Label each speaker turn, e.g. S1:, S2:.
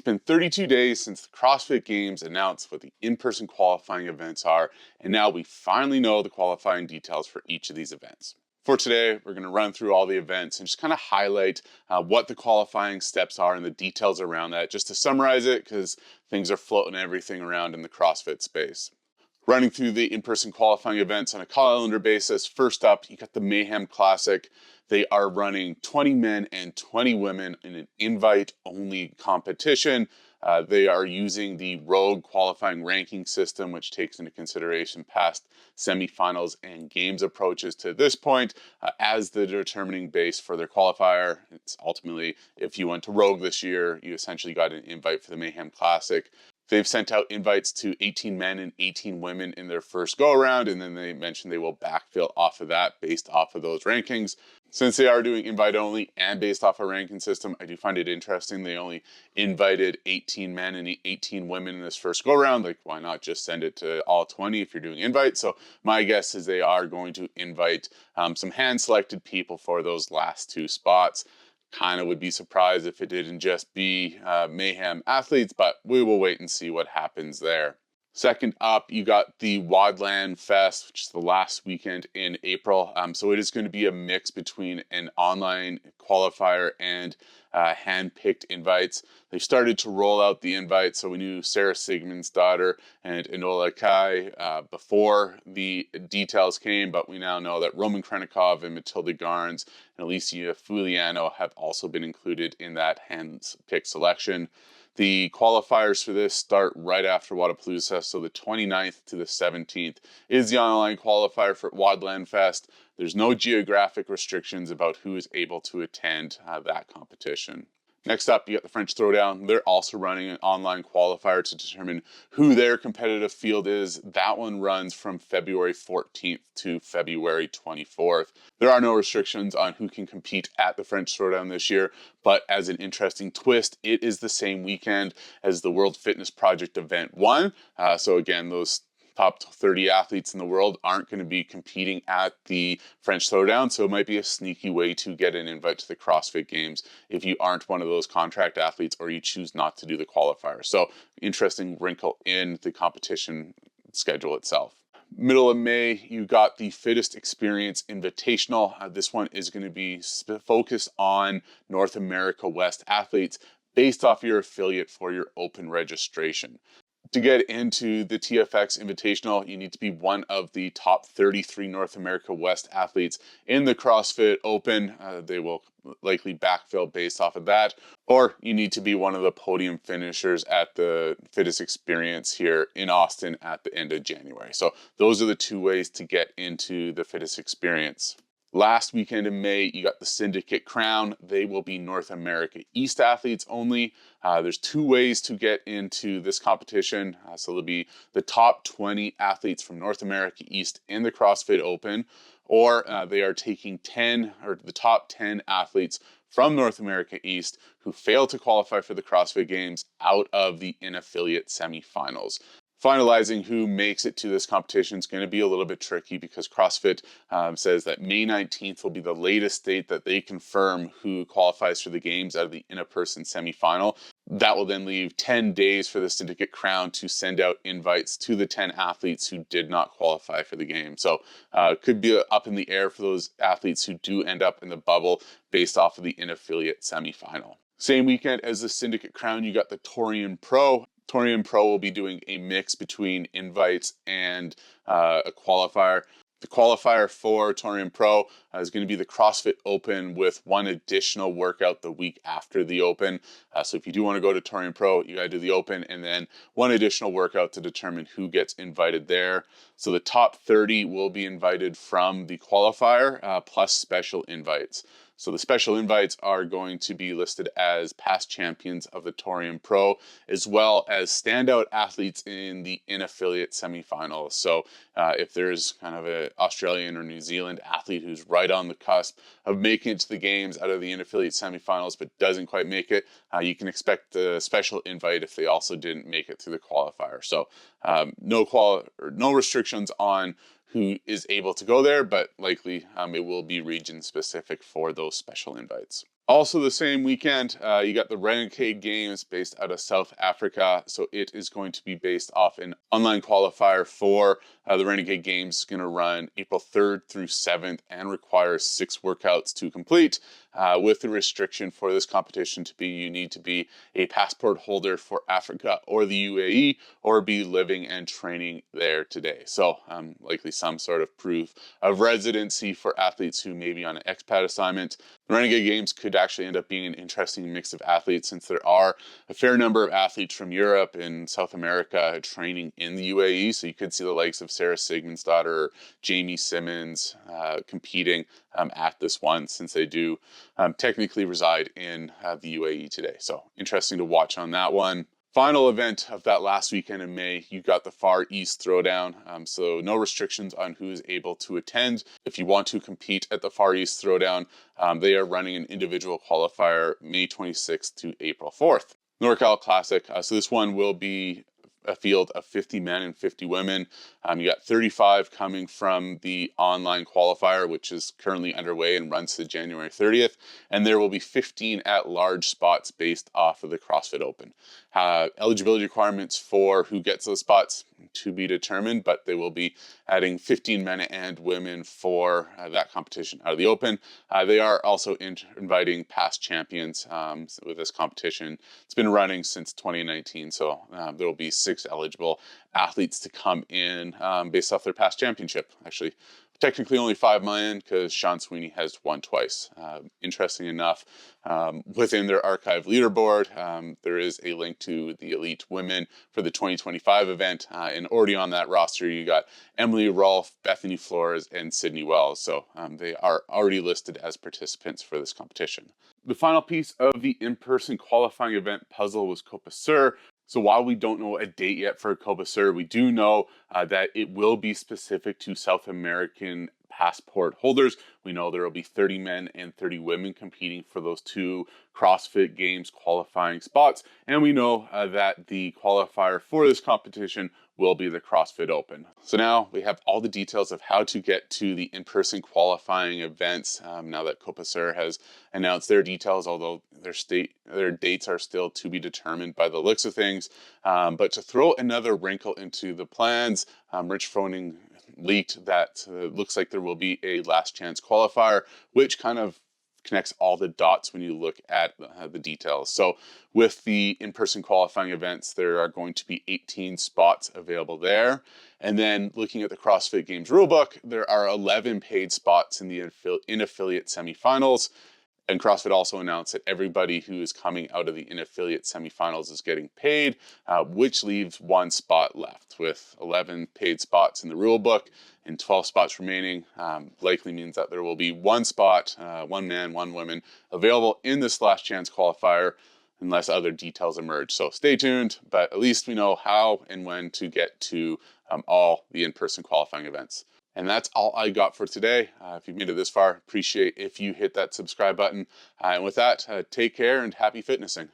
S1: been 32 days since the CrossFit Games announced what the in-person qualifying events are, and now we finally know the qualifying details for each of these events. For today, we're going to run through all the events and just kind of highlight what the qualifying steps are and the details around that, just to summarize it, because things are floating everything around in the CrossFit space. Running through the in-person qualifying events on a calendar basis, first up, you got the Mayhem Classic. They are running 20 men and 20 women in an invite-only competition. They are using the Rogue qualifying ranking system, which takes into consideration past semifinals and games approaches to this point as the determining base for their qualifier. It's ultimately, if you went to Rogue this year, you essentially got an invite for the Mayhem Classic. They've sent out invites to 18 men and 18 women in their first go-around, and then they mentioned they will backfill off of that based off of those rankings. Since they are doing invite-only and based off a ranking system, I do find it interesting they only invited 18 men and 18 women in this first go-around. Like, why not just send it to all 20 if you're doing invite? So my guess is they are going to invite some hand-selected people for those last two spots. Kind of would be surprised if it didn't just be Mayhem athletes, but we will wait and see what happens there. Second up, you got the Wadland Fest, which is the last weekend in April. So it is going to be a mix between an online qualifier and hand-picked invites. They started to roll out the invites, so we knew Sarah Sigmundsdottir and Enola Kai before the details came, but we now know that Roman Krenikov and Matilda Garns and Alicia Fuliano have also been included in that hand-picked selection. The qualifiers for this start right after Wodapalooza, so the 29th to the 17th is the online qualifier for Wadland Fest. There's no geographic restrictions about who is able to attend that competition. Next up, you got the French Throwdown. They're also running an online qualifier to determine who their competitive field is. That one runs from February 14th to February 24th. There are no restrictions on who can compete at the French Throwdown this year, but as an interesting twist, it is the same weekend as the World Fitness Project Event 1. So again, those top 30 athletes in the world aren't going to be competing at the French Throwdown, so it might be a sneaky way to get an invite to the CrossFit Games if you aren't one of those contract athletes or you choose not to do the qualifier. So interesting wrinkle in the competition schedule itself. Middle of May, you got the Fittest Experience Invitational. This one is going to be focused on North America West athletes based off your affiliate for your open registration. To get into the TFX Invitational, you need to be one of the top 33 North America West athletes in the CrossFit Open. They will likely backfill based off of that. Or you need to be one of the podium finishers at the Fittest Experience here in Austin at the end of January. So those are the two ways to get into the Fittest Experience. Last weekend in May, you got the Syndicate Crown. They will be North America East athletes only. There's two ways to get into this competition. So there'll be the top 20 athletes from North America East in the CrossFit Open, or they are taking the top 10 athletes from North America East who fail to qualify for the CrossFit Games out of the in-affiliate semifinals. Finalizing who makes it to this competition is going to be a little bit tricky because CrossFit says that May 19th will be the latest date that they confirm who qualifies for the games out of the in-person semifinal. That will then leave 10 days for the Syndicate Crown to send out invites to the 10 athletes who did not qualify for the game. So it could be up in the air for those athletes who do end up in the bubble based off of the in-affiliate semifinal. Same weekend as the Syndicate Crown, you got the Torian Pro. Torian Pro will be doing a mix between invites and a qualifier. The qualifier for Torian Pro is going to be the CrossFit Open with one additional workout the week after the Open. So if you do want to go to Torian Pro, you got to do the Open and then one additional workout to determine who gets invited there. So the top 30 will be invited from the qualifier plus special invites. So the special invites are going to be listed as past champions of the Torian Pro, as well as standout athletes in the in-affiliate semifinals. So if there's kind of an Australian or New Zealand athlete who's right on the cusp of making it to the games out of the in-affiliate semifinals but doesn't quite make it, you can expect a special invite if they also didn't make it through the qualifier. So no restrictions on who is able to go there, but likely it will be region specific for those special invites. Also, the same weekend, you got the Renegade Games based out of South Africa. So it is going to be based off an online qualifier for the Renegade Games. It's going to run April 3rd through 7th and requires 6 workouts to complete. With the restriction for this competition to be you need to be a passport holder for Africa or the UAE or be living and training there today. So likely some sort of proof of residency for athletes who may be on an expat assignment. The Renegade Games could actually end up being an interesting mix of athletes since there are a fair number of athletes from Europe and South America training in the UAE. So you could see the likes of Sarah Sigmundsdottir or Jamie Simmons competing at this one, since they do technically reside in the UAE today. So interesting to watch on that one. Final event of that last weekend in May, you got the Far East Throwdown. So no restrictions on who is able to attend. If you want to compete at the Far East Throwdown, they are running an individual qualifier May 26th to April 4th. NorCal Classic. So this one will be a field of 50 men and 50 women. You got 35 coming from the online qualifier, which is currently underway and runs to January 30th. And there will be 15 at-large spots based off of the CrossFit Open. Eligibility requirements for who gets those spots to be determined, but they will be adding 15 men and women for that competition out of the Open. They are also inviting past champions with this competition. It's been running since 2019, so there will be 6 eligible athletes to come in based off their past championship. Actually, technically only 5 million because Sean Sweeney has won twice. Interesting enough, within their archive leaderboard, there is a link to the elite women for the 2025 event. And already on that roster, you got Emily Rolfe, Bethany Flores, and Sydney Wells. So they are already listed as participants for this competition. The final piece of the in-person qualifying event puzzle was Copa Sur. So while we don't know a date yet for Copa Sur, we do know that it will be specific to South American passport holders. We know there will be 30 men and 30 women competing for those 2 CrossFit Games qualifying spots. And we know that the qualifier for this competition will be the CrossFit Open. So now we have all the details of how to get to the in-person qualifying events. Now that Copa Sur has announced their details, although their dates are still to be determined by the looks of things. But to throw another wrinkle into the plans, Rich Froning leaked that looks like there will be a last chance qualifier, which kind of connects all the dots when you look at the details. So with the in-person qualifying events, there are going to be 18 spots available there. And then looking at the CrossFit Games rulebook, there are 11 paid spots in the in-affiliate semifinals. And CrossFit also announced that everybody who is coming out of the in-affiliate semifinals is getting paid, which leaves 1 spot left. With 11 paid spots in the rule book and 12 spots remaining, likely means that there will be 1 spot, 1 man, 1 woman, available in this last chance qualifier unless other details emerge. So stay tuned, but at least we know how and when to get to all the in-person qualifying events. And that's all I got for today. If you've made it this far, appreciate if you hit that subscribe button. And with that, take care and happy fitnessing.